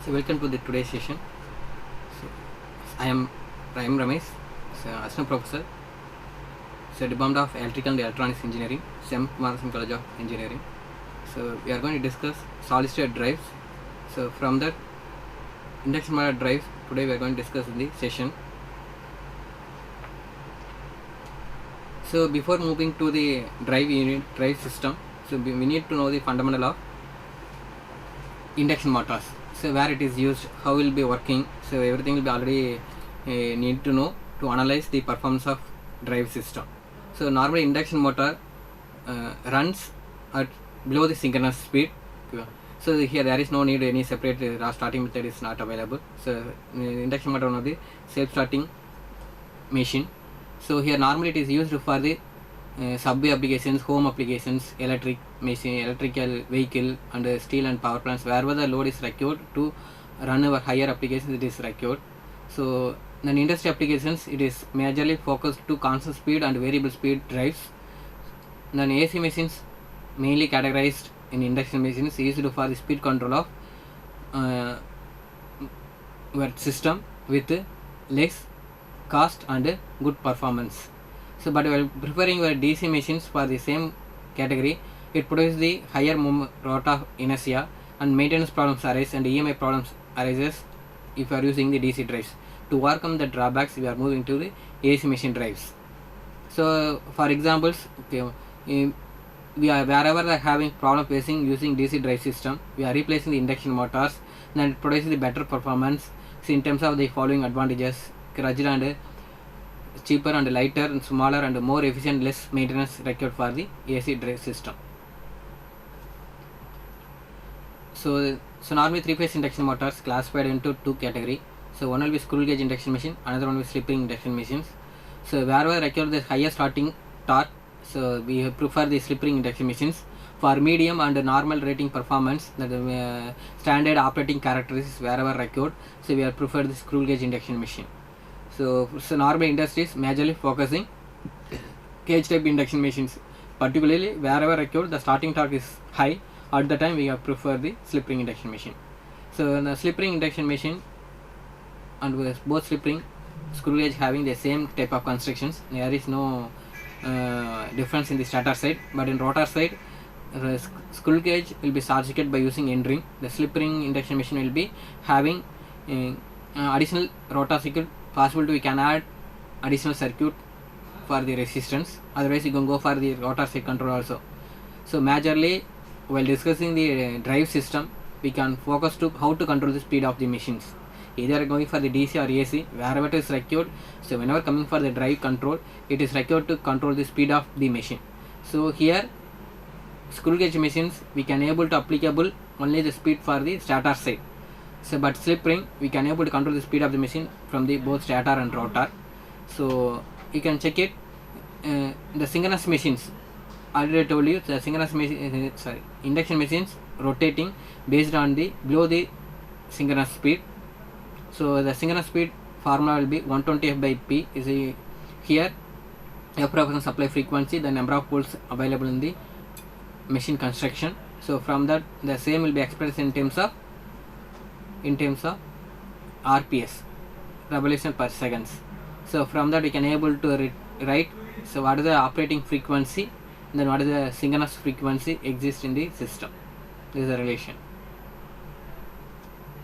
So welcome to the today's session. So I am Ramesh, assistant professor, Department of Electrical and Electronics Engineering, SEM Kumarasamy College of Engineering. So we are going to discuss solid state drives. So from that induction motor drives, today we are going to discuss in the session. So before moving to the drive system, so we need to know the fundamental of induction motors. So where it is used, how will be working, so everything will be already need to know to analyze the performance of drive system. So normally induction motor runs at below the synchronous speed. So here there is no need any separate starting method is not available. So induction motor one of the self-starting machine. So here normally it is used for the subway applications, home applications, electric machine, electrical vehicle and steel and power plants, wherever the load is required to run our higher applications it is required. So in industry applications it is majorly focused to constant speed and variable speed drives. Then AC machines mainly categorized in induction machines used for the speed control of your system with less cost and good performance. So but while preferring your DC machines for the same category, it produces the higher rate of inertia and maintenance problems arise and EMI problems arises if you are using the DC drives. To overcome the drawbacks, we are moving to the AC machine drives. So for examples, we are wherever they are having problem facing using DC drive system, we are replacing the induction motors, then it produces the better performance. So in terms of the following advantages: rugged and cheaper and lighter and smaller and more efficient, less maintenance required for the AC drive system. So normally three-phase induction motors classified into two category. So one will be screw gauge induction machine, another one will be slip ring induction machines. So wherever require the higher starting torque, so we prefer the slip ring induction machines. For medium and normal rating performance, that standard operating characteristics wherever required, so we are prefer the screw gauge induction machine. So normal industries majorly focusing cage type induction machines, particularly wherever required the starting torque is high, at the time we have prefer the slip ring induction machine. So the slip ring induction machine and both slip ring screw gauge having the same type of constructions, there is no difference in the stator side, but in rotor side screw gauge will be subjected by using end ring. The slip ring induction machine will be having additional rotor circuit. Possible to we can add additional circuit for the resistance, otherwise you can go for the rotor side control also. So majorly while discussing the drive system, we can focus to how to control the speed of the machines, either going for the DC or AC, wherever it is required. So whenever coming for the drive control, it is required to control the speed of the machine. So here screw gauge machines we can able to applicable only the speed for the stator side. So but slip ring we can able to control the speed of the machine from the both stator and rotor. So you can check it. The synchronous machines, already told you, the synchronous machine, induction machines rotating based on the below the synchronous speed. So the synchronous speed formula will be 120 F by P is here F represents supply frequency, the number of poles available in the machine construction. So from that the same will be expressed in terms of RPS, revolution per seconds. So from that we can able to write so what is the operating frequency, then what is the synchronous frequency exist in the system. This is a relation.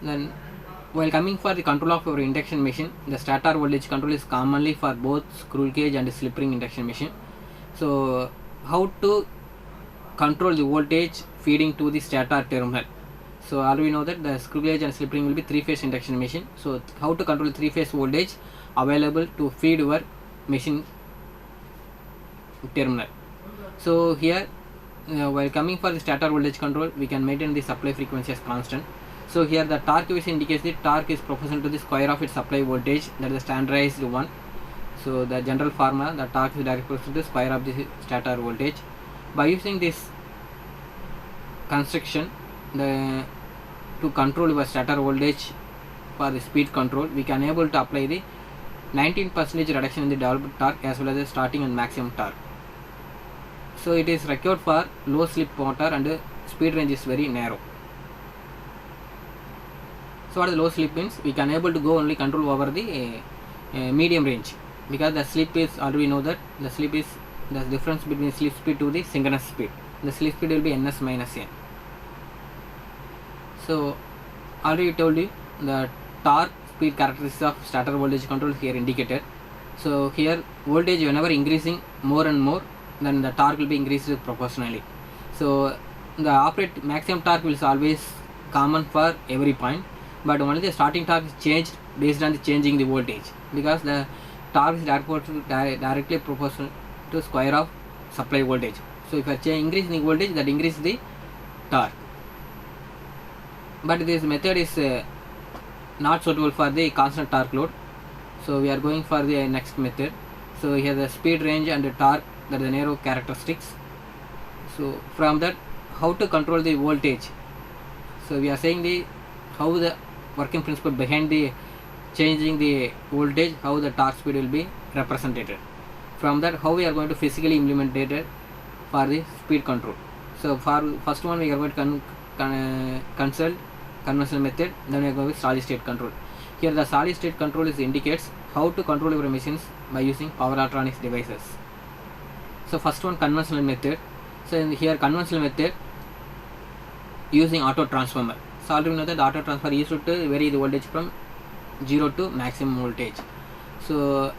Then while coming for the control of our induction machine, the stator voltage control is commonly for both screw gauge and slip ring induction machine. So how to control the voltage feeding to the stator terminal? So all we know that the screw gauge and slip ring will be three-phase induction machine. So how to control three-phase voltage available to feed your machine terminal? So here while coming for the stator voltage control, we can maintain the supply frequency as constant. So here the torque which indicates the torque is proportional to the square of its supply voltage, that is the standardized one. So the general formula, the torque is directly proportional to the square of the stator voltage. By using this construction, to control your stator voltage for the speed control, we can able to apply the 19% reduction in the developed torque as well as the starting and maximum torque. So it is required for low slip motor and speed range is very narrow. So what the low slip means? We can able to go only control over the medium range, because the slip is already know that the slip is the difference between slip speed to the synchronous speed. The slip speed will be ns minus n. So already told you the torque speed characteristics of starter voltage control here indicated. So here voltage whenever increasing more and more, then the torque will be increased proportionally. So the maximum torque will always common for every point, but only the starting torque is changed based on the changing the voltage, because the torque is directly proportional to square of supply voltage. So if you increase the voltage, that increases the torque. But this method is not suitable for the constant torque load. So we are going for the next method. So here the speed, range and the torque, that are the narrow characteristics. So from that, how to control the voltage. So we are saying the how the working principle behind the changing the voltage, how the torque speed will be represented. From that, how we are going to physically implement it for the speed control. So for first one, we are going to consult conventional method, then we are going with solid state control. Here the solid state control indicates how to control your machines by using power electronics devices. So first one, conventional method. So in here conventional method using auto transformer. So already know that the auto transformer used to vary the voltage from 0 to maximum voltage. So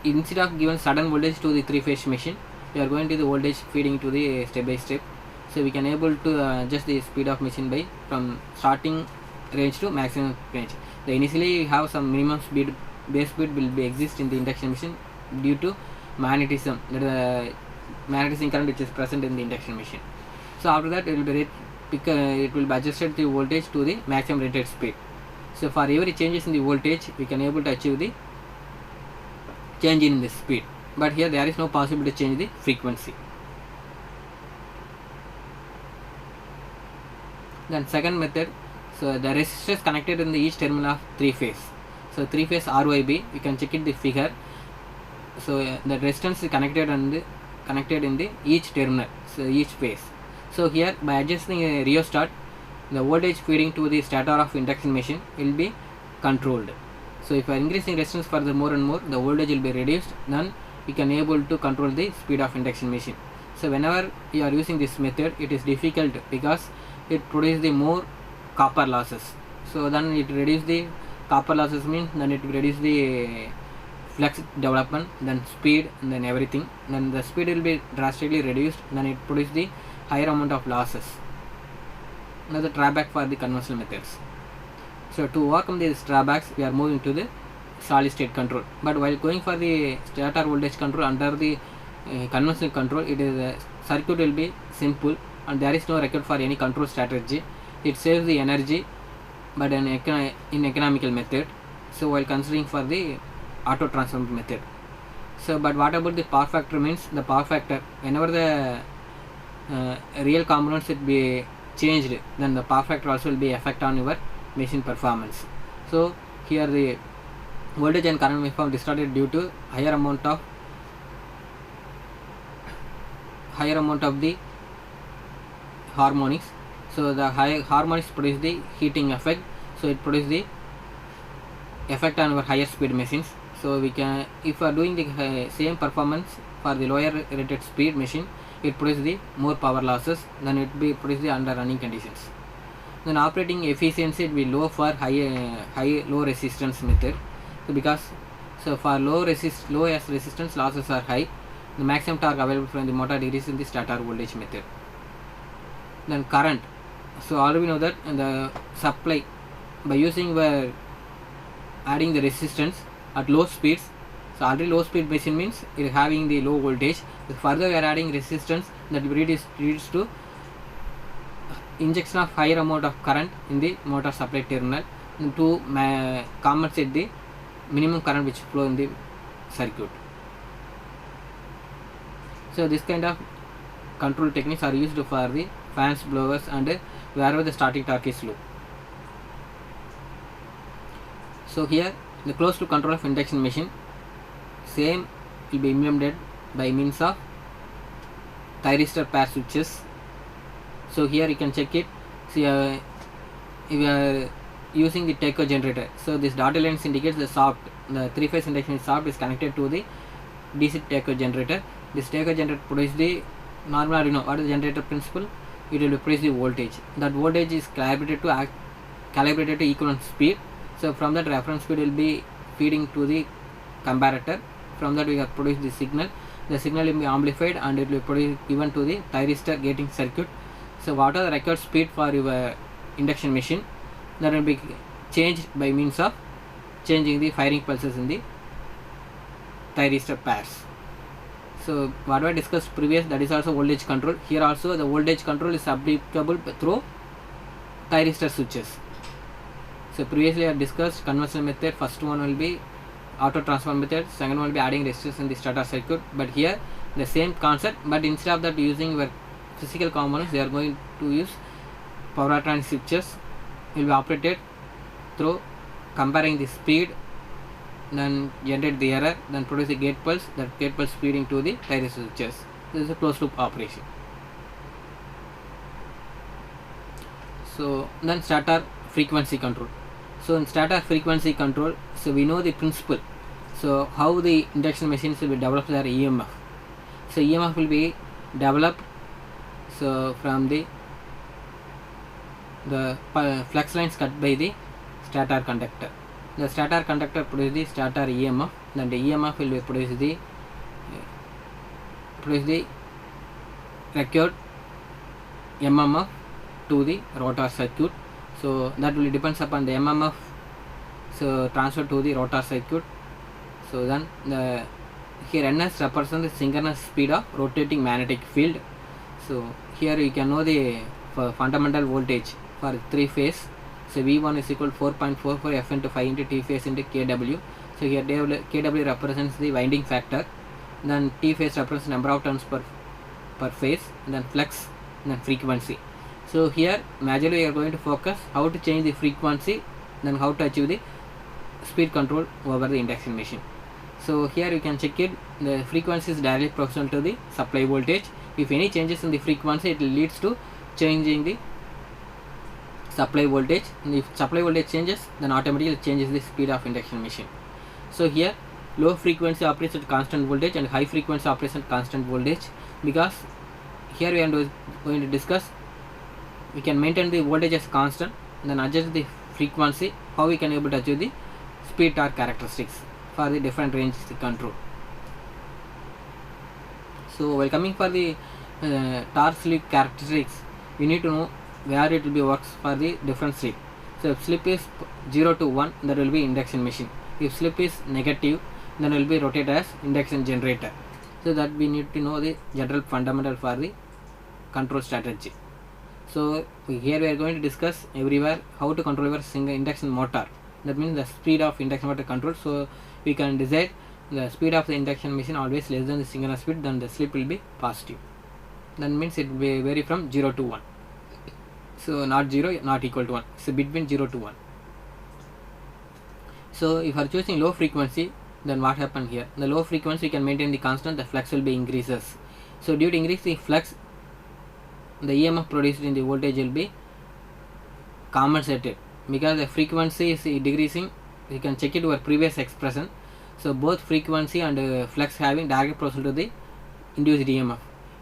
instead of giving sudden voltage to the three-phase machine, we are going to the voltage feeding to the step by step. So we can able to adjust the speed of machine by from starting range to maximum range. The initially have some minimum speed, base speed will be exist in the induction machine due to magnetism, the magnetism current which is present in the induction machine. So after that, it will be adjusted the voltage to the maximum rated speed. So for every changes in the voltage, we can able to achieve the change in the speed, but here there is no possibility to change the frequency. Then second method, so the resistors connected in the each terminal of three phase. So three phase RYB, you can check it the figure. So the resistance is connected in the each terminal, so each phase. So here by adjusting a rheostat, the voltage feeding to the stator of induction machine will be controlled. So if you are increasing resistance further more and more, the voltage will be reduced, then we can able to control the speed of induction machine. So whenever you are using this method, it is difficult because it produces the more copper losses. So then it reduce the copper losses, means then it reduce the flux development, then speed, and then everything. Then the speed will be drastically reduced, then it produce the higher amount of losses. Another drawback for the conventional methods. So to overcome these drawbacks, we are moving to the solid state control. But while going for the stator voltage control under the conventional control, it is circuit will be simple and there is no record for any control strategy. It saves the energy, but in economical method. So while considering for the auto transformer method. So but what about the power factor? Means the power factor, whenever the real components will be changed, then the power factor also will be effect on your machine performance. So here the voltage and current waveform distorted due to higher amount of the harmonics. So the high harmonics produce the heating effect, so it produces the effect on our higher speed machines. So we can, if we are doing the same performance for the lower rated speed machine, it produces the more power losses, then it be produced under running conditions. Then operating efficiency will be low for low resistance method. So because for low as resistance, losses are high, the maximum torque available from the motor decreases in the stator voltage method. Then current, so already we know that the supply, by using adding the resistance at low speeds. So already low speed machine means it is having the low voltage. If further we are adding resistance, that leads to injection of higher amount of current in the motor supply terminal to compensate the minimum current which flow in the circuit. So this kind of control techniques are used for the fans, blowers, and wherever the starting torque is low. So here the closed loop control of induction machine, same will be implemented by means of thyristor pair switches. So here you can check it. See, if you are using the takeover generator. So this dotted lines indicates the three-phase induction shaft is connected to the DC takeover generator. This takeover generator produces the normal, what is the generator principle? It will produce the voltage. That voltage is calibrated to equivalent speed. So from that, reference speed will be feeding to the comparator. From that we have produced the signal. The signal will be amplified and it will be given to the thyristor gating circuit. So what are the required speed for your induction machine? That will be changed by means of changing the firing pulses in the thyristor pairs. So whatever I discussed previous, that is also voltage control. Here also the voltage control is applicable through thyristor switches. So previously I discussed conventional method. First one will be auto transform method, second one will be adding resistors in the starter circuit. But here the same concept, but instead of that using your physical components, they are going to use power electronic switches. Will be operated through comparing the speed, then generate the error, then produce the gate pulse. That gate pulse feeding to the thyristor switches. This is a closed loop operation. So then starter frequency control. So in starter frequency control, so we know the principle. So how the induction machines will be developed their EMF. So EMF will be developed so from the flux lines cut by the stator conductor. The stator conductor produces the stator EMF. Then the EMF will be produce the required MMF to the rotor circuit. So that will depends upon the MMF so transfer to the rotor circuit. So then here NS represents the synchronous speed of rotating magnetic field. So here you can know the fundamental voltage for three phase. So V1 is equal to 4.44 F into 5 into T phase into kW. So here kW represents the winding factor, then T phase represents number of turns per phase, and then flux, and then frequency. So here majorly we are going to focus how to change the frequency, then how to achieve the speed control over the induction machine. So here you can check it, the frequency is directly proportional to the supply voltage. If any changes in the frequency, it leads to changing the supply voltage, and if supply voltage changes, then automatically changes the speed of induction machine. So here low frequency operates at constant voltage and high frequency operates at constant voltage, because here we are going to discuss we can maintain the voltage as constant, then adjust the frequency, how we can able to achieve the speed torque characteristics for the different ranges control. So while coming for the torque slip characteristics, we need to know where it will be works for the different slip. So if slip is 0 to 1, that will be induction machine. If slip is negative, then it will be rotated as induction generator. So that we need to know the general fundamental for the control strategy. So here we are going to discuss everywhere how to control your single induction motor. That means the speed of induction motor control. So we can decide the speed of the induction machine always less than the synchronous speed, then the slip will be positive. That means it will vary from 0 to 1. So not 0, not equal to 1. So between 0 to 1. So if you are choosing low frequency, then what happen here? The low frequency you can maintain the constant, the flux will be increases. So due to increase the flux, the EMF produced in the voltage will be compensated, because the frequency is decreasing. You can check it over previous expression. So both frequency and flux having direct proportional to the induced EMF.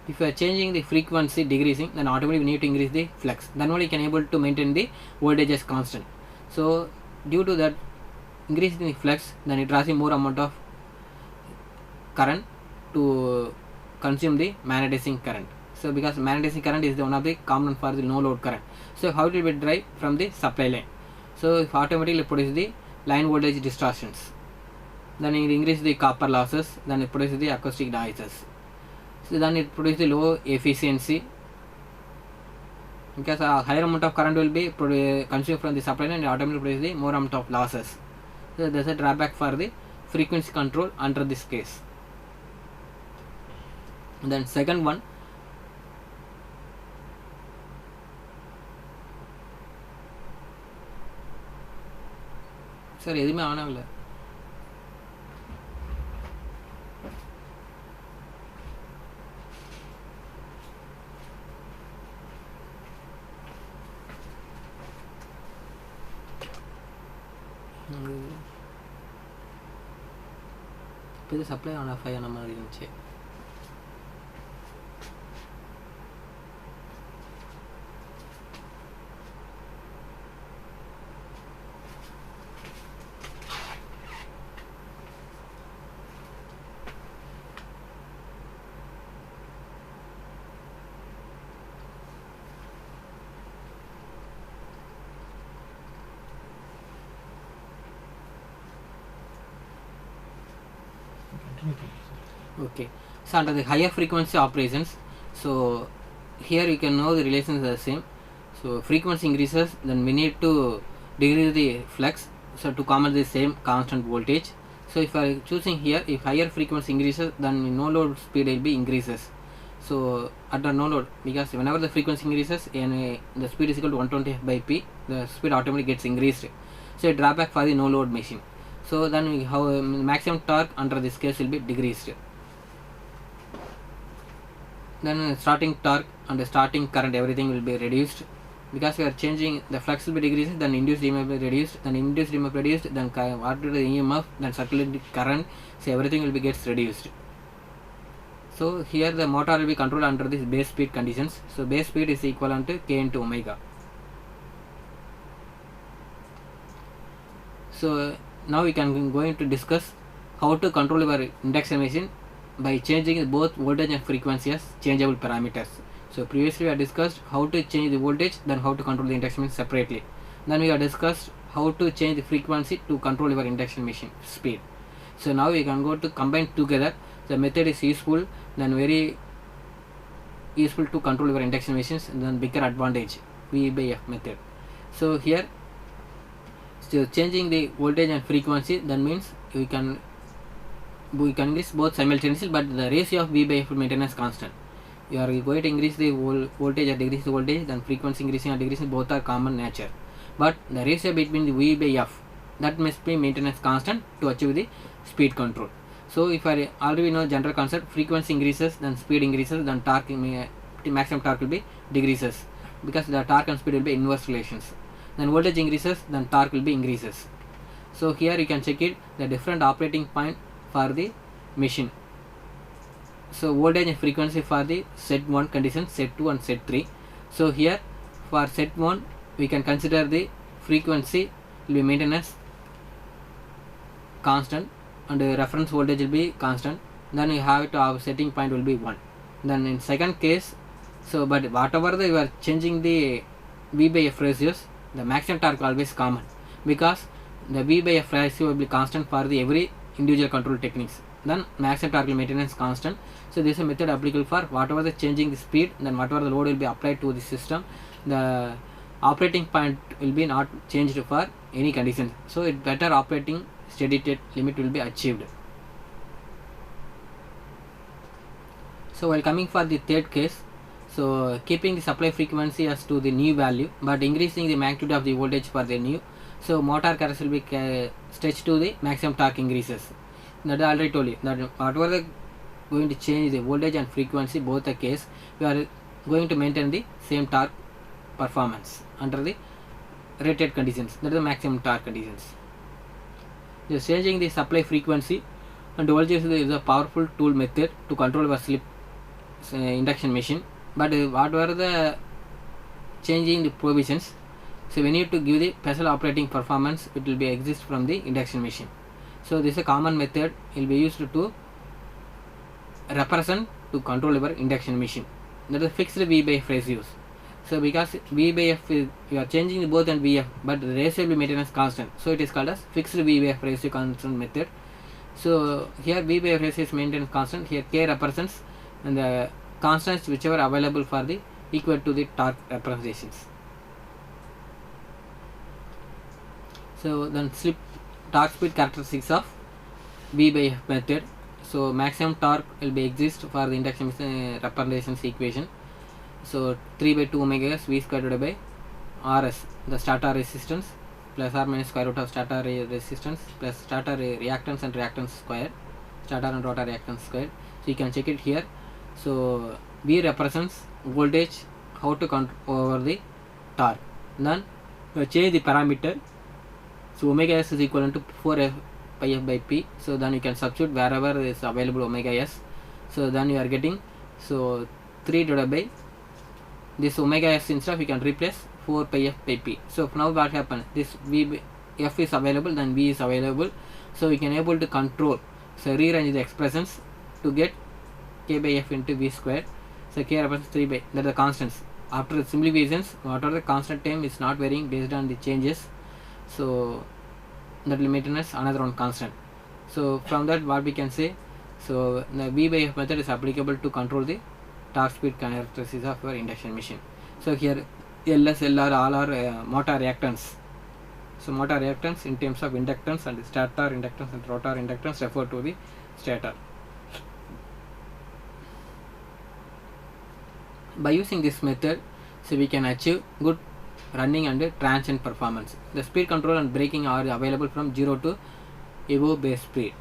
If you are changing the frequency decreasing, then automatically we need to increase the flux. Then only you can able to maintain the voltage as constant. So due to that increase in the flux, then it draws more amount of current to consume the magnetizing current. So because magnetizing current is the one of the component for the no load current. So how it will be derived from the supply line. So if automatically produce the line voltage distortions, then it increase the copper losses, then it produces the acoustic noises. So then it produces the low efficiency, because a higher amount of current will be consumed from the supply line and automatically produce the more amount of losses. So there is a drawback for the frequency control under this case. And then second one, sir எதுமே ஆனவில்ல. இப்போ இது supply on off ஆன மாதிரி இருந்துச்சு. Okay, so under the higher frequency operations, so here you can know the relations are the same. So frequency increases, then we need to decrease the flux, so to command the same constant voltage. So if I choosing here, if higher frequency increases, then no load speed will be increases. So at the no load, because whenever the frequency increases and the speed is equal to 120 by p, the speed automatically gets increased. So a drawback for the no load machine. So then we have maximum torque under this case will be decreased. Then starting torque and the starting current, everything will be reduced, because we are changing the flux will be decreased, then induced EMF will be reduced, then induced EMF reduced, then what is the EMF, then circulating current, so everything will be gets reduced. So here the motor will be controlled under this base speed conditions. So base speed is equivalent to k into omega. So now we can going to discuss how to control our induction machine by changing both voltage and frequency as changeable parameters. So previously we have discussed how to change the voltage, then how to control the induction machine separately. Then we have discussed how to change the frequency to control your induction machine speed. So now we can go to combine together. The method is useful, then very useful to control your induction machines, and then bigger advantage V by F method. So here, so changing the voltage and frequency, that means we can increase both simultaneously, but the ratio of V by F will maintain as constant. You are going to increase the voltage or decrease the voltage, then frequency increasing or decreasing, both are common nature. But the ratio between the V by F, that must be maintained as constant to achieve the speed control. So if I already know general concept, frequency increases, then speed increases, then torque, maximum torque will be decreases, because the torque and speed will be inverse relations. Then voltage increases, then torque will be increases. So here you can check it, the different operating point for the machine. So voltage and frequency for the set 1 condition, set 2 and set 3. So here for set 1 we can consider the frequency will be maintained as constant, and the reference voltage will be constant. Then you have to have setting point will be 1. Then in second case, so but whatever you are changing the V by F ratios, the maximum torque always common, because the V by F ratio will be constant for the every individual control techniques. Then maximum torque maintenance constant. So this is a method applicable for whatever the changing the speed, then whatever the load will be applied to the system, the operating point will be not changed for any condition. So it better operating steady state limit will be achieved. So while coming for the third case, so keeping the supply frequency as to the new value, but increasing the magnitude of the voltage for the new, so motor characteristics will be stretched to the maximum torque increases. That I already told you that whatever the going to change the voltage and frequency, both the case we are going to maintain the same torque performance under the rated conditions, that is the maximum torque conditions. Just changing the supply frequency and voltage is a powerful tool method to control our slip induction machine, but whatever the changing the provisions, so we need to give the special operating performance, it will be exist from the induction machine. So this is a common method will be used to represent to control your induction machine, that is fixed V by F ratios. So because V by F is, you are changing both and VF, but the ratio will be maintained as constant, so it is called as fixed V by F ratio constant method. So here V by F ratio is maintained constant, here K represents and the constants whichever available for the equal to the torque representations. So then slip torque speed characteristics of V by F method. So maximum torque will be exist for the induction machine representations equation. So 3 by 2 omega s V square divided by RS, the starter resistance, plus or minus square root of starter resistance plus starter reactance and reactance square, starter and rotor reactance square. So you can check it here. So V represents voltage, how to control over the torque. Then change the parameter So omega s is equivalent to 4 pi f by p. So then you can substitute wherever is available omega s. So then you are getting, so 3 divided by this omega s, instead of you can replace 4 pi f by p. So now what happened, this f is available, then v is available, so we can able to control, so rearrange the expressions to get k by f into v square. So k represents 3 by, that are the constants. After the simplifications, whatever the constant term is not varying based on the changes, so that will maintain as another one constant. So from that what we can say, so the v by f method is applicable to control the torque speed characteristics of your induction machine. So here LS, LR, all are motor reactance. So motor reactance in terms of inductance, and stator inductance and rotor inductance refer to the stator. By using this method, so we can achieve good running and transient performance. The speed control and braking are available from 0 to above base speed.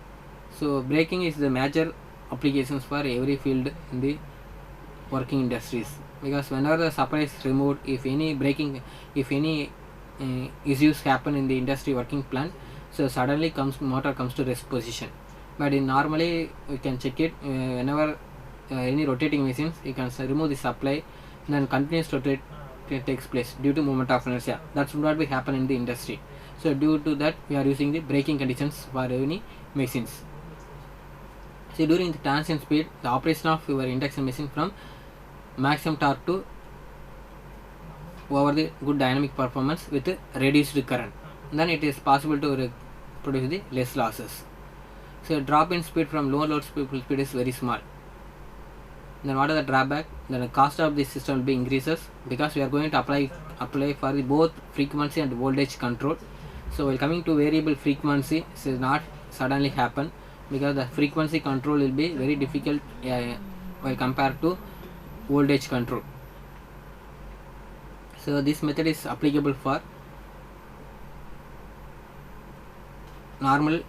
So braking is the major applications for every field in the working industries, because whenever the supply is removed, if any braking, if any issues happen in the industry working plant, so suddenly motor comes to rest position. But in normally we can check it whenever any rotating machines, you can remove the supply, then continuous rotate takes place due to moment of inertia. That should not be happen in the industry. So due to that, we are using the braking conditions for any machines. See, during the transient speed, the operation of your induction machine from maximum torque to over the good dynamic performance with reduced current, then it is possible to produce the less losses. So drop in speed from low load speed is very small. Then what are the drawback? Then the cost of this system will be increases, because we are going to apply for the both frequency and voltage control. So while coming to variable frequency, this is not suddenly happen, because the frequency control will be very difficult while compared to voltage control. So this method is applicable for normal,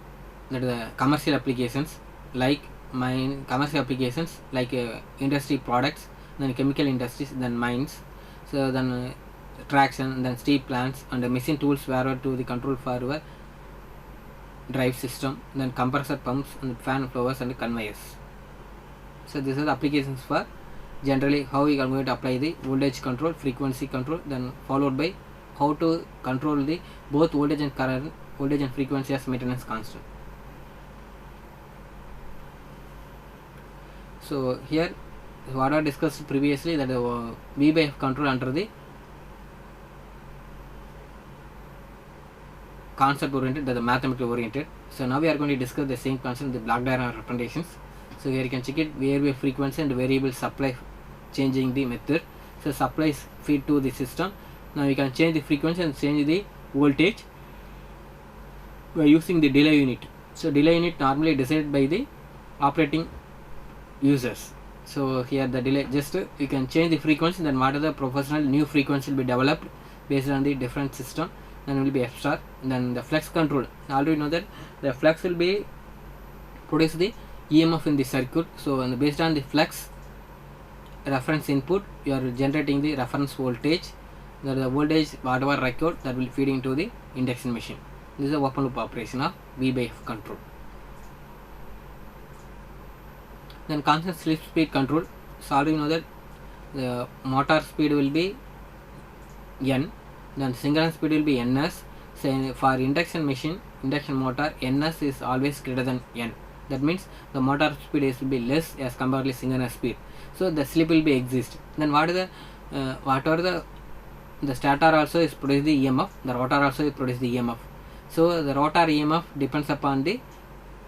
that the commercial applications, like industry products, then chemical industries, then mines, so then traction, then steel plants, and machine tools wherever to the control for your drive system, then compressor pumps and fan blowers and conveyors. So these are the applications for generally how we are going to apply the voltage control, frequency control, then followed by how to control the both voltage and current, voltage and frequency as maintenance constant. So here what I discussed previously, that V by F control under the concept oriented, that the mathematical oriented. So now we are going to discuss the same concept, the block diagram representations. So here you can check it, variable frequency and variable supply changing the method. So supplies feed to the system. Now you can change the frequency and change the voltage by using the delay unit. So delay unit normally decided by the operating users. So here the delay, just you can change the frequency, then what are the professional new frequency will be developed based on the different system, then will be F star. Then the flex control, already know that the flex will be produce the EMF in the circuit. So based on the flex reference input, you are generating the reference voltage, that the voltage whatever record that will feed into the induction machine. This is a open loop operation of V by F control. Then constant slip speed control, so already know that the motor speed will be N, then synchronous speed will be Ns. So for induction machine, induction motor, Ns is always greater than N. That means the motor speed will be less as compared to synchronous speed. So the slip will be exist. Then what is the stator also is produce the EMF, the rotor also is produce the EMF. So the rotor EMF depends upon the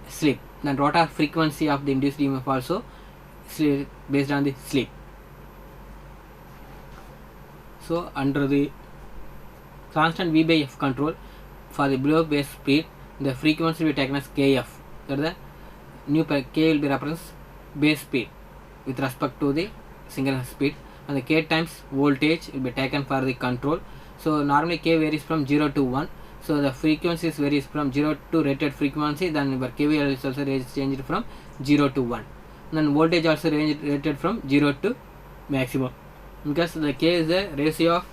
slip. Then rotor frequency of the induced EMF also based on the slip. So under the constant V by F control, for the below base speed, the frequency will be taken as Kf. That the new K will be represented base speed with respect to the synchronous speed, and the K times voltage will be taken for the control. So normally K varies from 0 to 1. So the frequencies varies from 0 to rated frequency, then your KVL is also changed from 0 to 1. Then voltage also rated from 0 to maximum, because the K is the ratio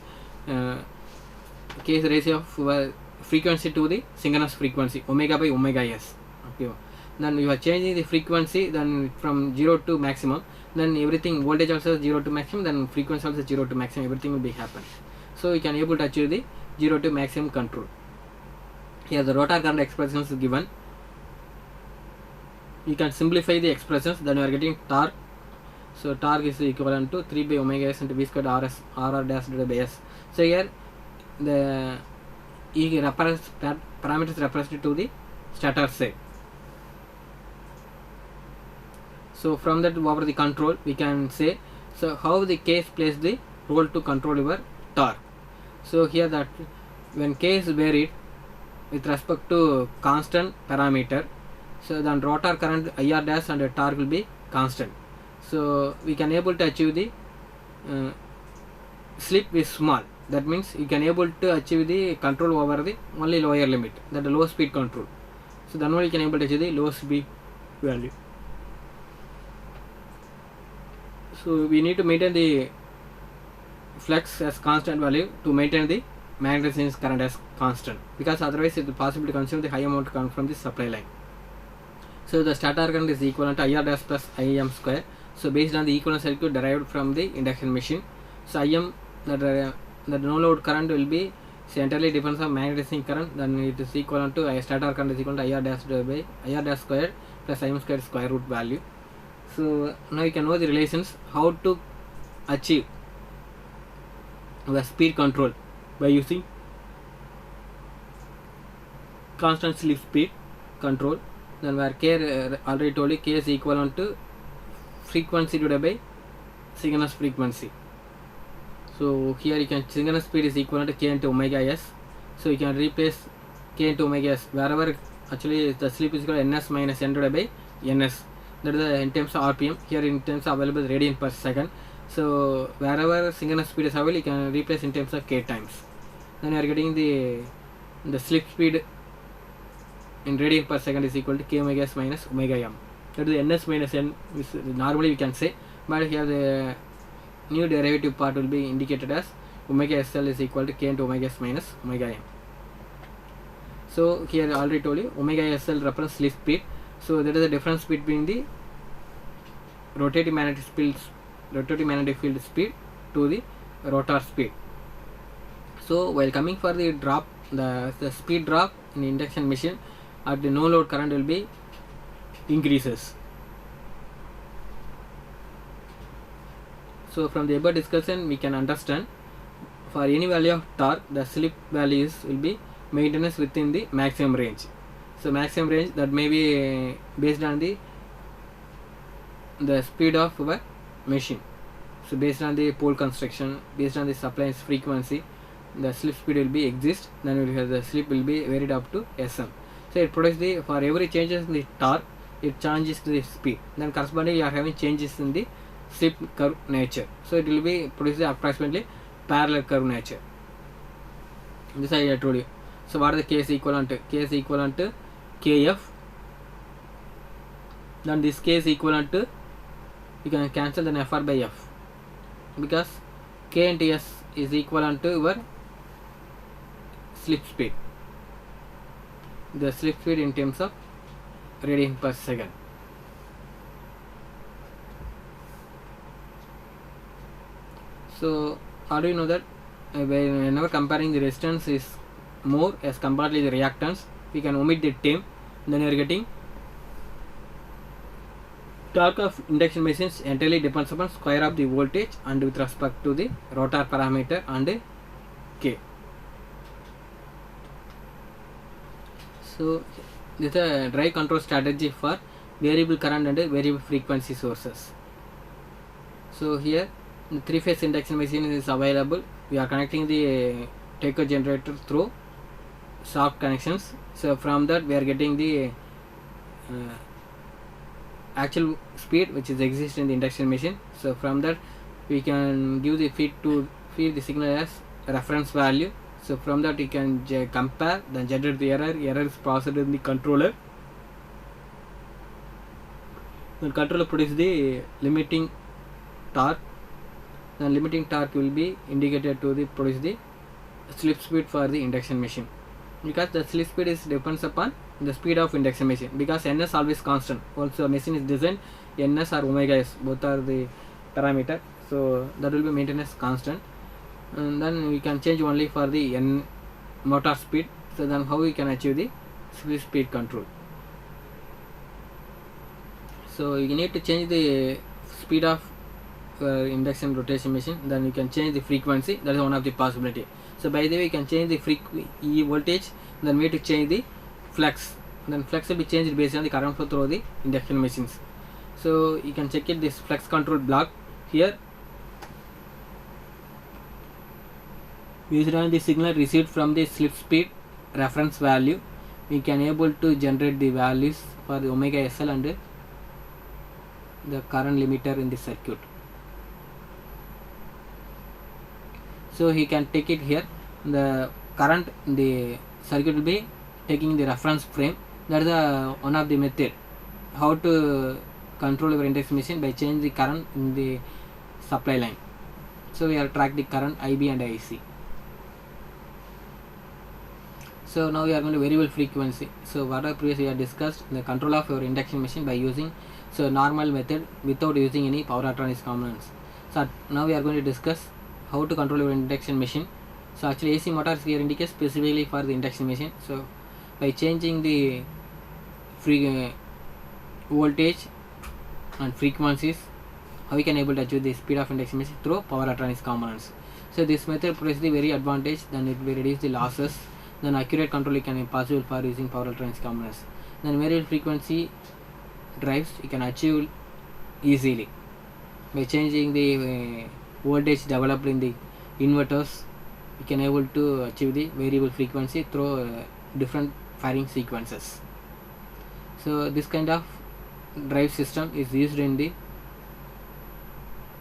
of frequency to the synchronous frequency omega by omega s. Okay, then you are changing the frequency then from 0 to maximum, then everything voltage also 0 to maximum, then frequency also 0 to maximum, everything will be happen. So you can able to achieve the 0 to maximum control. Here the rotor current expressions is given. You can simplify the expressions, then you are getting torque. So torque is equivalent to 3 by omega s into v squared rs rr dash divided by s. So here the parameters represented to the stator side. So from that over the control we can say, so how the case plays the role to control your torque. So here that when k is varied with respect to constant parameter, so then rotor current IR dash and torque will be constant. So we can able to achieve the slip is small. That means you can able to achieve the control over the only lower limit, that the low speed control. So then only you can able to achieve the low speed value. So we need to maintain the flux as constant value to maintain the magnetic resistance current as constant, because otherwise it is possible to consume the high amount of current from the supply line. So the stator current is equivalent to IR dash plus IM square. So based on the equivalent circuit derived from the induction machine, so IM that no load current will be, so entirely depends on magnetic current, then it is equivalent to stator current is equal to IR dash by IR dash square plus IM square square root value. So now you can know the relations how to achieve the speed control by using constant slip speed control. Then where k already told you k is equivalent to frequency divided by synchronous frequency. So here you can synchronous speed is equivalent to k into omega s. So you can replace k into omega s wherever actually the slip is equal to ns minus n divided by ns. That is in terms of RPM. Here in terms of available radian per second. So wherever synchronous speed is available, you can replace in terms of k times. Then you are getting the slip speed in radian per second is equal to k omega s minus omega m. That is ns minus n, which normally we can say, but here the new derivative part will be indicated as omega sl is equal to k into omega s minus omega m. So here I already told you omega sl represents slip speed. So that is the difference between the rotating magnetic field speed to the rotor speed. So while coming for the drop, the speed drop in the induction machine at the no load current will be increases. So from the above discussion we can understand, for any value of torque the slip values will be maintenance within the maximum range. So maximum range that may be based on the speed of our machine. So based on the pole construction, based on the supply's frequency, the slip speed will be exist, then we will have the slip will be varied up to Sm. So it produces the, for every changes in the torque it changes the speed, then correspondingly you are having changes in the slip curve nature. So it will be producing approximately parallel curve nature. This I told you. So what is the K is equivalent to? K is equivalent to Kf. Then this K is equivalent to, you can cancel then Fr by F, because K into S is equivalent to your slip speed, the slip speed in terms of radian per second. So how do you know that? Whenever comparing the resistance is more as compared to the reactance, we can omit the term, then you are getting torque of induction machines entirely depends upon square of the voltage and with respect to the rotor parameter and K. So this is a drive control strategy for variable current and variable frequency sources. So here the 3-phase induction machine is available. We are connecting the takeover generator through soft connections. So from that we are getting the actual speed which is exist in the induction machine. So from that we can give the feed the signal as reference value. So from that you can compare, then generate the error is processed in the controller. Then controller produces the limiting torque, then limiting torque will be indicated to the produce the slip speed for the induction machine. because the slip speed is depends upon the speed of induction machine, because ns always constant. Also machine is designed ns or omega s, both are the parameter, so that will be maintained as constant. And then we can change only for the n motor speed. So then how we can achieve the slip speed control? So you need to change the speed of induction rotation machine, then you can change the frequency. That is one of the possibility. So by the way, you can change the voltage, then we have to change the flux, then flux will be changed based on the current flow through the induction machines. So you can check it, this flux control block here. Based on the signal received from the slip speed reference value, we can able to generate the values for the omega SL and the current limiter in the circuit. So he can take it here, the current in the circuit will be taking the reference frame. That is one of the method how to control your induction machine, by changing the current in the supply line. So we are track the current IB and IC. So now we are going to variable frequency. So whatever previously we have discussed, the control of your induction machine by using normal method without using any power electronics components. So now we are going to discuss how to control your induction machine. So actually AC motors here indicate specifically for the induction machine. So by changing the voltage and frequencies, how we can able to achieve the speed of induction machine through power electronics components. So this method provides the very advantage, then it will reduce the losses, then accurate control can be possible for using power electronics components. Then variable frequency drives you can achieve easily by changing the voltage developed in the inverters. You can able to achieve the variable frequency through different firing sequences. So this kind of drive system is used in the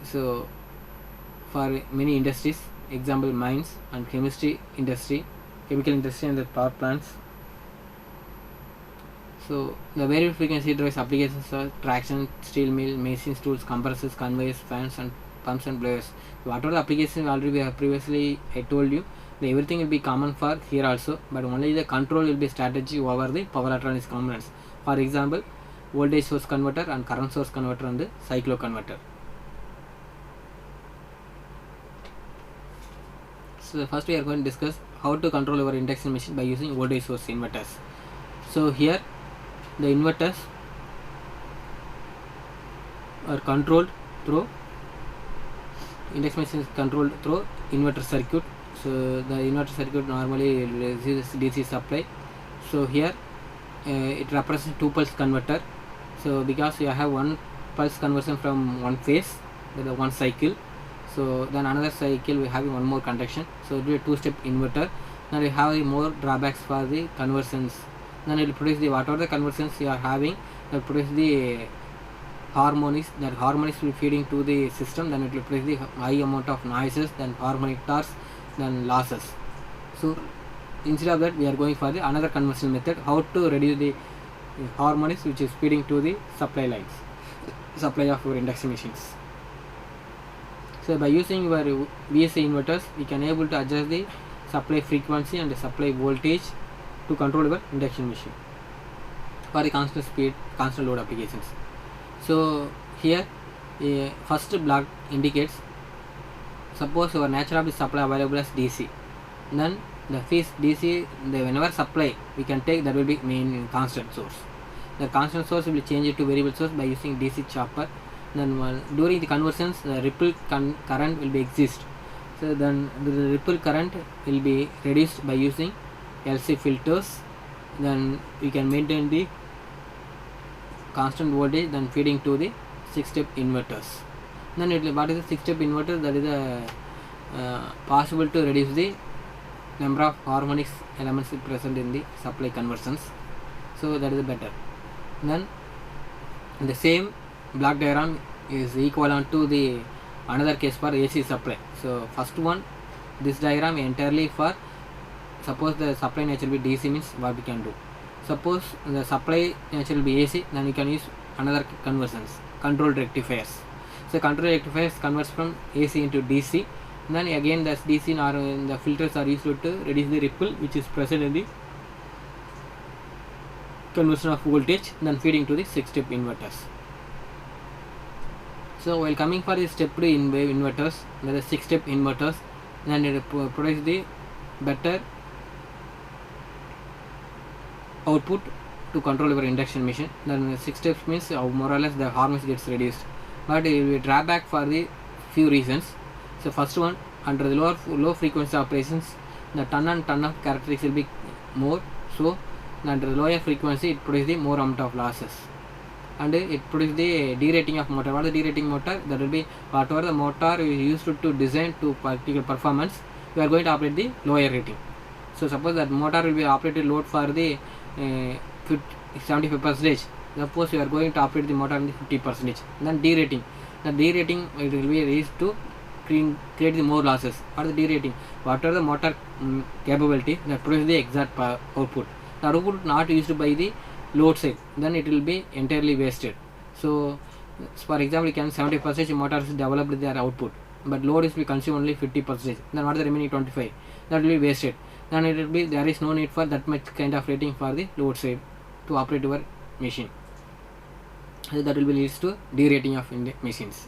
for many industries, example mines and chemistry industry, chemical industry and the power plants. So the variable frequency drives applications are traction, steel mill, machines, tools, compressors, conveyors, fans and pumps and blowers. Whatever the application already we have previously I told you, everything will be common for here also, but only the control will be strategy over the power electronics components. For example, voltage source converter and current source converter and the cyclo converter. So first we are going to discuss how to control our induction machine by using voltage source inverters. So here the inverters are controlled through induction machine is controlled through inverter circuit. So the inverter circuit normally receives DC supply. So here it represents 2 pulse converter. So because you have 1 pulse conversion from one phase, that is 1 cycle, so then another cycle we have 1 more conduction, so it will be a 2-step inverter. Then we have more drawbacks for the conversions. Then it will produce the whatever the conversions you are having, it will produce the harmonics. That harmonics will feeding to the system, then it will produce the high amount of noises, then harmonic torques, then losses. So instead of that we are going for the another conversion method, how to reduce the harmonics which is feeding to the supply lines, supply of your induction machines. So by using your VSC inverters, we can able to adjust the supply frequency and the supply voltage to control your induction machine for the constant speed, constant load applications. So here first block indicates, suppose your nature of the supply available as DC, then the phase DC, whenever supply we can take, that will be main constant source. The constant source will be changed to variable source by using DC chopper. Then during the conversions, the ripple current will be exist. So then the ripple current will be reduced by using LC filters. Then we can maintain the constant voltage, then feeding to the 6-step inverters. Then what is the 6-step inverter? That is possible to reduce the number of harmonics elements present in the supply conversions. So that is better. Then the same block diagram is equivalent to the another case for AC supply. So first one, this diagram entirely for, suppose the supply nature will be DC, means what we can do. Suppose the supply nature will be AC, then we can use another conversions, controlled rectifiers. So controlled rectifiers converts from AC into DC. Then again the DC or the filters are used to reduce the ripple which is present in the conversion of voltage, then feeding to the 6-step inverters. So while coming for the step 2 inverters, there are 6-step inverters, then it produces the better output to control your induction machine. Then 6 steps means more or less the harness gets reduced, but it will drawback for the few reasons. So first one, under the low frequency operations, the turn on turn off characteristics will be more. So under the lower frequency, it produces the more amount of losses, and it produces the derating of motor. What is the derating motor? That will be whatever the motor is used to design to particular performance, we are going to operate the lower rating. So suppose that motor will be operated load for the 75%. Suppose you are going to operate the motor on the 50%. Then derating. The derating, it will be raised to create the more losses. Or the derating, whatever the motor capability, that produces the exact output. The output not used by the load side, then it will be entirely wasted. So for example, you can 70% motors developed their output, but load is be consumed only 50%. Then what is the remaining 25? That will be wasted. Then it will be, there is no need for that much kind of rating for the load side to operate your machine. So that will be leads to derating of machines.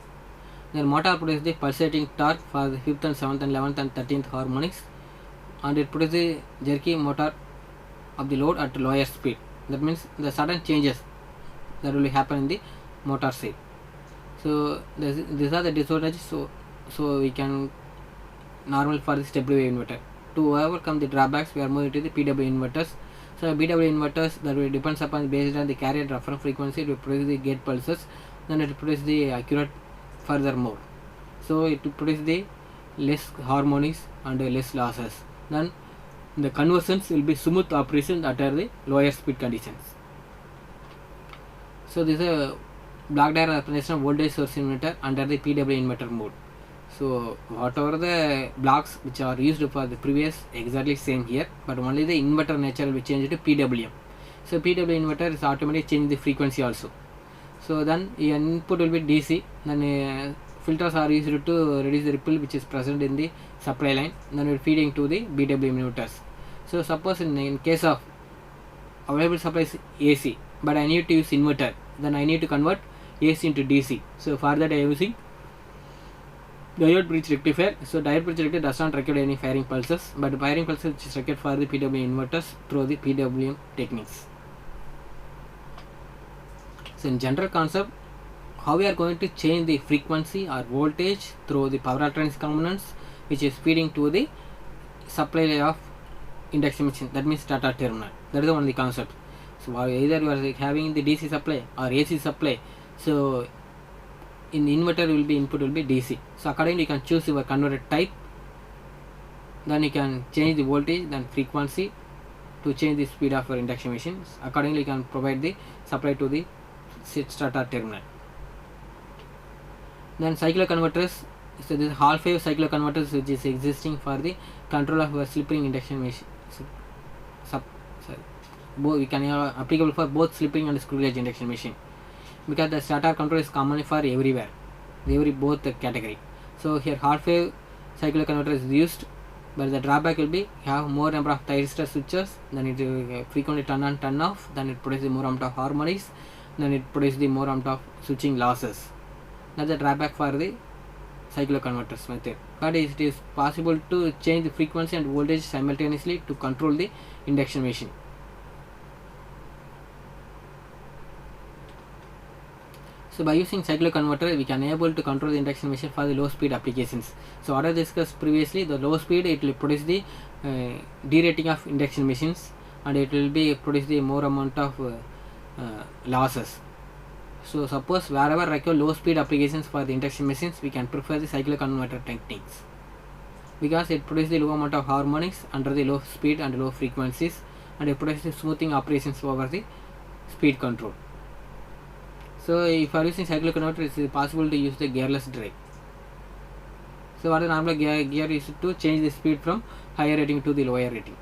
Then motor produces the pulsating torque for the 5th and 7th and 11th and 13th harmonics, and it produces the jerky motor of the load at lower speed. That means the sudden changes that will happen in the motor side. So these are the disadvantages. So we can normal for the step wave inverter. To overcome the drawbacks, we are moving to the PW inverters. So BW inverters, that will depends upon based on the carrier reference frequency, it will produce the gate pulses, then it will produce the accurate furthermore. So it will produce the less harmonics and less losses. Then the conversions will be smooth operation at the lower speed conditions. So this is a block diagram representation of voltage source inverter under the PW inverter mode. So whatever the blocks which are used for the previous, exactly same here, but only the inverter nature will be changed to PWM. So PW inverter is automatically change the frequency also. So then your input will be DC, then filters are used to reduce the ripple which is present in the supply line, then we are feeding to the BWM inverters. So suppose in case of available supply is AC, but I need to use inverter, then I need to convert AC into DC. So for that I am using diode bridge rectifier. So diode bridge rectifier does not require any firing pulses, but firing pulses is required for the PWM inverters through the PWM techniques. So in general concept, how we are going to change the frequency or voltage through the power electronics components which is feeding to the supply of induction machine, that means starter terminal. That is one of the concept. So either you are having the DC supply or AC supply, so in inverter will be input will be DC. So accordingly you can choose your converter type, then you can change the voltage, then frequency to change the speed of your induction machines. Accordingly you can provide the supply to the starter terminal. Then cyclo converters. So this half wave cyclo converters which is existing for the control of your slip ring induction machine. We can applicable for both slip ring and screw gauge induction machine, because the starter control is common for everywhere, both category. So here half wave cyclo converter is used, but the drawback will be have more number of thyristor switches, then it will frequently turn on turn off, then it produces more amount of harmonics, then it produces the more amount of switching losses. That's the drawback for the cyclo converters method, but it is possible to change the frequency and voltage simultaneously to control the induction machine. So by using cyclo converter, we can able to control the induction machine for the low speed applications. So what I discussed previously, the low speed it will produce the derating of induction machines, and it will be produce the more amount of losses. So suppose wherever require low speed applications for the induction machines, we can prefer the cyclo converter techniques, because it produces the low amount of harmonics under the low speed and low frequencies, and it produces smoothing operations over the speed control. So if you are using cyclo converter, it is possible to use the gearless drive. So what is normal gear is to change the speed from higher rating to the lower rating.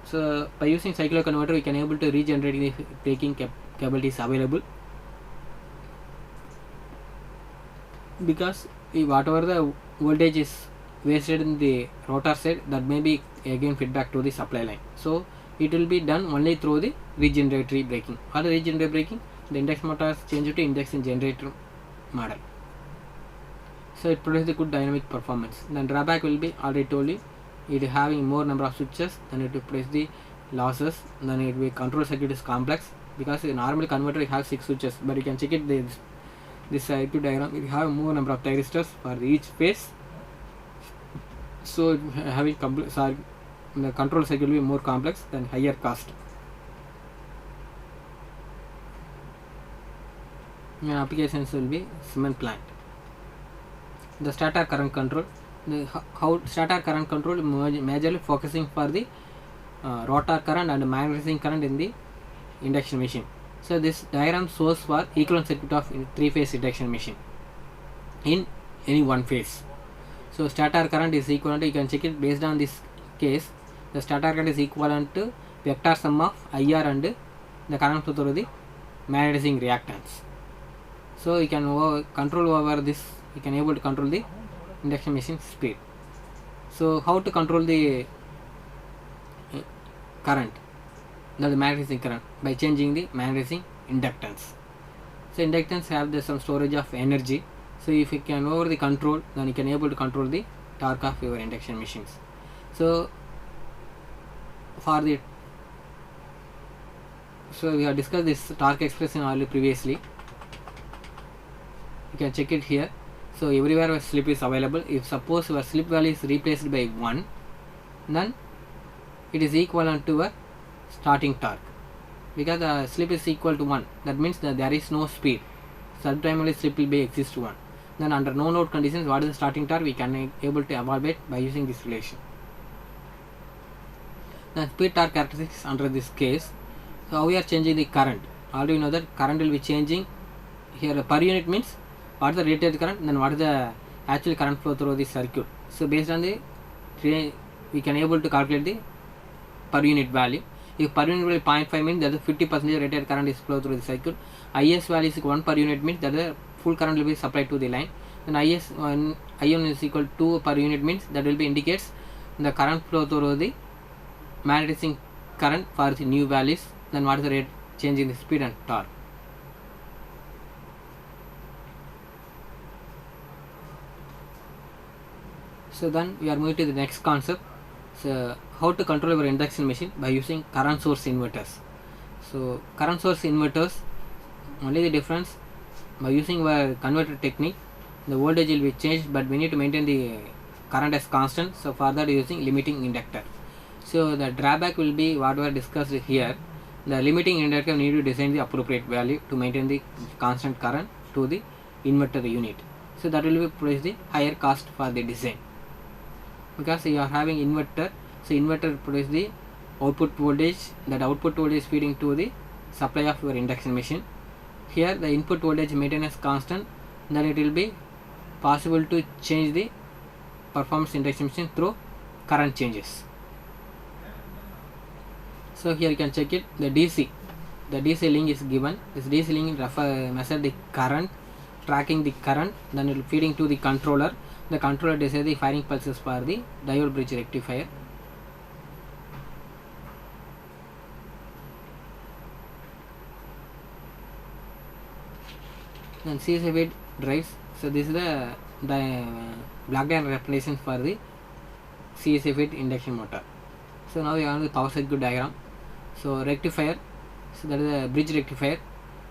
So by using cyclo converter, we can able to regenerate the braking capabilities available, because whatever the voltage is wasted in the rotor side, that may be again feedback to the supply line. So it will be done only through the regeneratory braking. Or the regenerative braking, the induction motor is changed to induction generator model. So it produces the good dynamic performance. Then drawback will be, already told you, it is having more number of switches, then it will produce the losses, then it will control circuit is complex, because in normal converter you have 6 switches, but you can check it this circuit diagram, it have more number of thyristors for each phase. So it having the control circuit will be more complex than higher cost. And applications will be cement plant. The stator current control, how stator current control majorly focusing for the rotor current and magnetizing current in the induction machine. So this diagram shows for equivalent circuit of 3-phase induction machine in any one phase. So stator current is equivalent to, you can check it based on this case, the stator current is equivalent to vector sum of IR and the current through the magnetizing reactance. So you can control over this, you can able to control the induction machine speed. So how to control the current, the magnetizing current, by changing the magnetizing inductance. So inductance have some storage of energy. So if you can over the control, then you can able to control the torque of your induction machines. So for the we have discussed this torque expression already previously. You can check it here. So everywhere where slip is available, if suppose your slip value is replaced by 1, then it is equivalent to a starting torque, because the slip is equal to 1, that means that there is no speed, subprimarily slip will be exist 1. Then under no load conditions, what is the starting torque, we can able to evaluate by using this relation. The speed torque characteristics under this case. So how we are changing the current, already you know that current will be changing here. Per unit means what is the rated current, then what is the actual current flow through the circuit. So based on the we can able to calculate the per unit value. If per unit value 0.5 means that is 50% rated current is flow through the circuit. IS value is 1 per unit means that the full current will be supplied to the line. Then IN is equal to per unit means that will be indicates the current flow through the magnetizing current for the new values. Then what is the rate change in the speed and torque. So then we are moving to the next concept. So how to control your induction machine by using current source inverters. So current source inverters, only the difference, by using our converter technique, the voltage will be changed, but we need to maintain the current as constant. So for that using limiting inductor. So the drawback will be what we are discussed here. The limiting inductor need to design the appropriate value to maintain the constant current to the inverter unit. So that will be produce the higher cost for the design, because you are having inverter. So inverter produce the output voltage, that output voltage is feeding to the supply of your induction machine. Here the input voltage maintenance constant, then it will be possible to change the performance induction machine through current changes. So here you can check it, the DC link is given. This DC link measure the current, tracking the current, then it will feeding to the controller. The controller decides the firing pulses for the diode bridge rectifier. Then CSFET drives. So this is the black diamond replacement for the CSFET induction motor. So now we are on the power circuit diagram. So rectifier, so that is a bridge rectifier.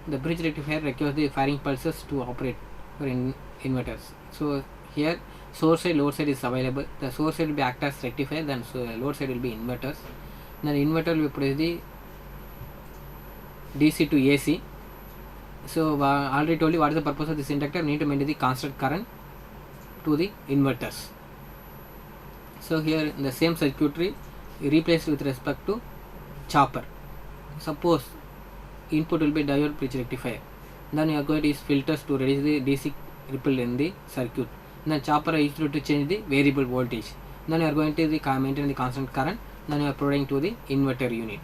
The bridge rectifier requires the firing pulses to operate for inverters. So here source side, load side is available. The source side will be act as rectifier, then load side will be inverters. Then inverter will produce the DC to AC. So already told you what is the purpose of this inductor. We need to maintain the constant current to the inverters. So here in the same circuitry, replaced with respect to chopper. Suppose input will be diode bridge rectifier, then you are going to use filters to reduce the DC ripple in the circuit. Then chopper is used to change the variable voltage. Then you are going to maintain the constant current. Then you are providing to the inverter unit.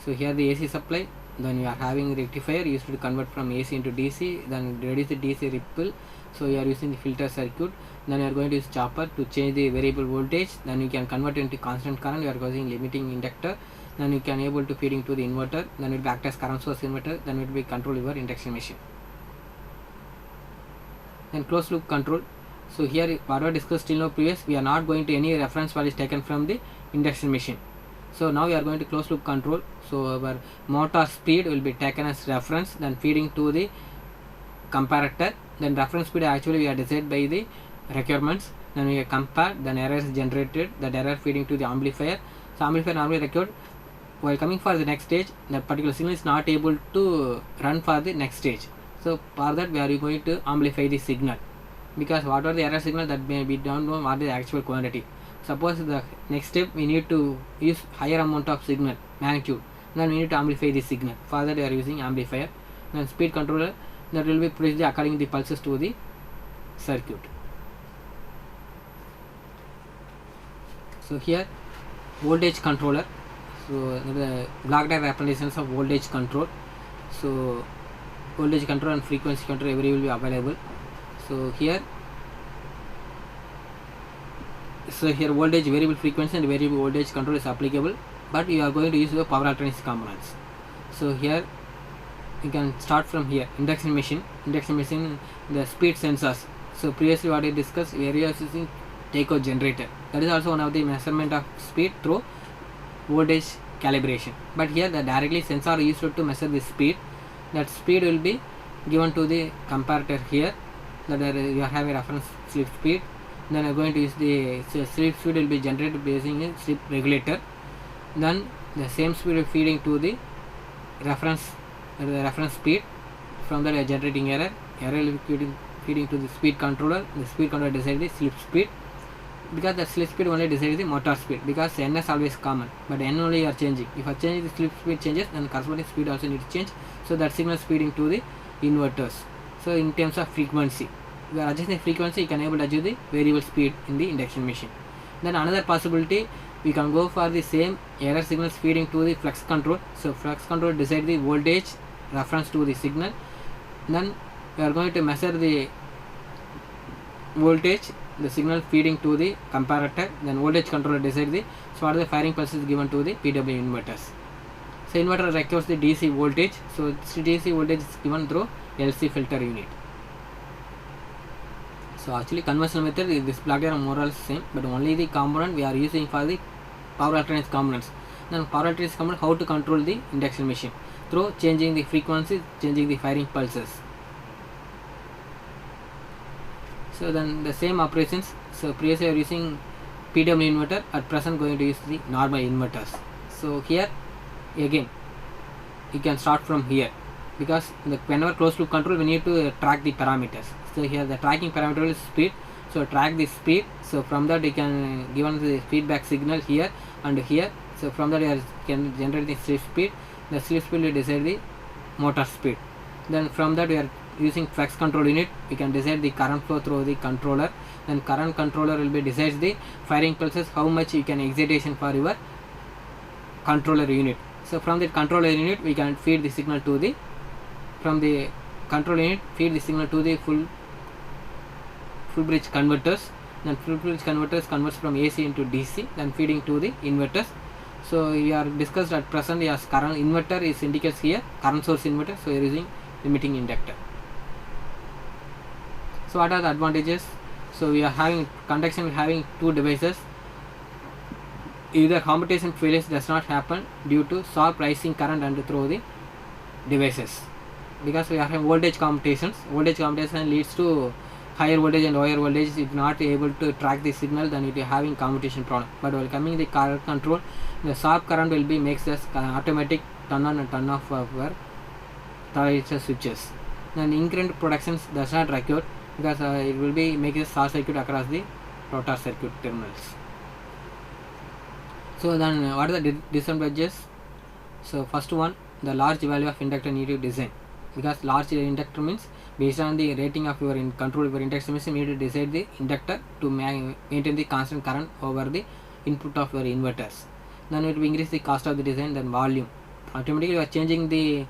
So here the AC supply, then you are having rectifier used to convert from AC into DC, then reduce the DC ripple. So you are using the filter circuit. then you are going to use chopper to change the variable voltage, then you can convert it into constant current, you are using limiting inductor, then you can able to feed into the inverter, then it will act as current source inverter, then it will be control your induction machine. Then closed loop control. So here whatever discussed till now previous, we are not going to any reference values taken from the induction machine. So now we are going to closed loop control. So our motor speed will be taken as reference, then feeding to the comparator, then reference speed actually we are decided by the requirements, then we compare, then error is generated, that error feeding to the amplifier. So amplifier normally record while coming for the next stage, that particular signal is not able to run for the next stage. So for that we are going to amplify the signal, because whatever the error signal, that may be don't know what is the actual quantity. Suppose the next step we need to use higher amount of signal magnitude, then we need to amplify the signal. For that we are using amplifier. Then speed controller, that will be produced according to the pulses to the circuit. So here voltage controller. So the block diagram representations of voltage control. So voltage control and frequency control every will be available. So here voltage variable frequency and variable voltage control is applicable, but you are going to use the power alternating components. So here you can start from here, induction machine, the speed sensors. So previously what I discussed, we are using takeout generator, that is also one of the measurement of speed through voltage calibration. But here the directly sensor are used to measure the speed, that speed will be given to the comparator here, that you have a reference slip speed, then you are going to use the slip speed will be generated using a slip regulator, then the same speed will feeding to the reference speed, from that you are generating error will be feeding to the speed controller, the speed controller decides the slip speed, because the slip speed only decides the motor speed, because n is always common, but n only you are changing. If you are changing the slip speed changes, then corresponding speed also need to change, so that signal is feeding to the inverters. So in terms of frequency, we are adjusting the frequency, you can able to adjust the variable speed in the induction machine. Then another possibility, we can go for the same error signals feeding to the flux control. So flux control decide the voltage reference to the signal, then we are going to measure the voltage, the signal feeding to the comparator, then voltage controller decide the, so what are the firing pulses given to the PW inverters. So inverter requires the DC voltage, so DC voltage is given through LC filter unit. So actually conventional method, this block diagram more or less same, but only the component we are using for the power alternating components. Then power alternating component, how to control the induction machine through changing the frequency, changing the firing pulses. So then the same operations. So previously we are using PW inverter, at present going to use the normal inverters. So here again you can start from here, because whenever closed loop control we need to track the parameters. So here the tracking parameter is speed, so track the speed, so from that you can given the feedback signal here and here, so from that you can generate the slip speed, the slip speed will decide the motor speed. Then from that we are using flux control unit, we can decide the current flow through the controller, then current controller will be decides the firing pulses, how much you can excitation for your controller unit. So from the controller unit we can feed the signal to the, from the control unit feed the signal to the full bridge converters, then full bridge converters converts from AC into DC, then feeding to the inverters. So we are discussed at present as current inverter is indicates here current source inverter, so we are using limiting inductor. So what are the advantages? So we are having conduction, having two devices, either commutation failures does not happen due to sharp rising current and through the devices, because we are having voltage commutations. Voltage commutation leads to higher voltage and lower voltage. If not able to track the signal, then it is having commutation problem. But while coming the current control, the sharp current will be makes us automatic turn on and turn off of our transistor switches. Then increment productions does not require, because it will be making a short circuit across the rotor circuit terminals. So then what are the disadvantages? So first one, the large value of inductor need to design, because large inductor means based on the rating of your control of your induction machine, you need to decide the inductor to maintain the constant current over the input of your inverters. Then it will increase the cost of the design. Then volume, automatically you are changing the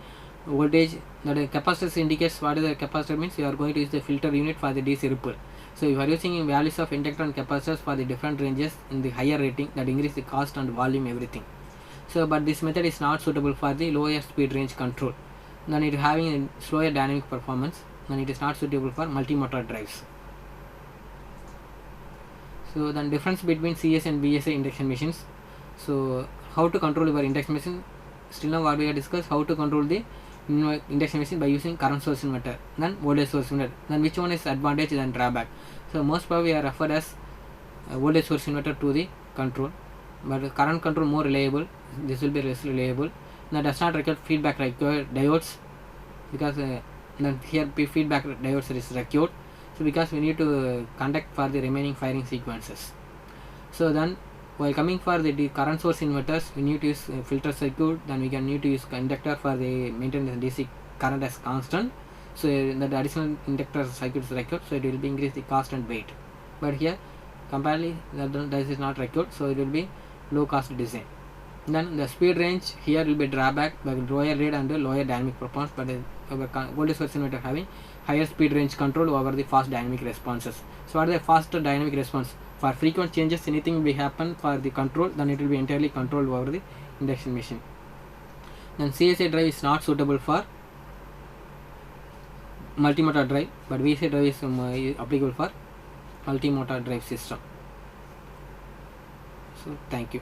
voltage. That capacitors indicates what is the capacitor means, you are going to use the filter unit for the DC ripple. So if you are using values of inductor and capacitors for the different ranges in the higher rating, that increase the cost and volume everything. So but this method is not suitable for the lower speed range control. Then it having a slower dynamic performance. Then it is not suitable for multi-motor drives. So then difference between CS and VSA induction machines. So how to control your induction machine? Still now what we have discussed, how to control the induction machine by using current source inverter, then voltage source inverter. Then which one is advantage and drawback? So most probably we are referred as voltage source inverter to the control, but current control more reliable. This will be less reliable. That does not require feedback diodes, because then here feedback diodes is required. So because we need to conduct for the remaining firing sequences. So then while coming for the current source inverters, we need to use filter circuit. Then we can need to use inductor for the maintenance DC current as constant. So the additional inductor circuit is required, so it will be increase the cost and weight. But here comparatively that is not required, so it will be low cost design. Then the speed range here will be drawback by lower rate and lower dynamic performance, but voltage source inverter having higher speed range control over the fast dynamic responses. So what is the faster dynamic response? For frequent changes, anything will happen for the control, then it will be entirely controlled over the induction machine. Then CSA drive is not suitable for multi-motor drive, but VSA drive is applicable for multi-motor drive system. So thank you.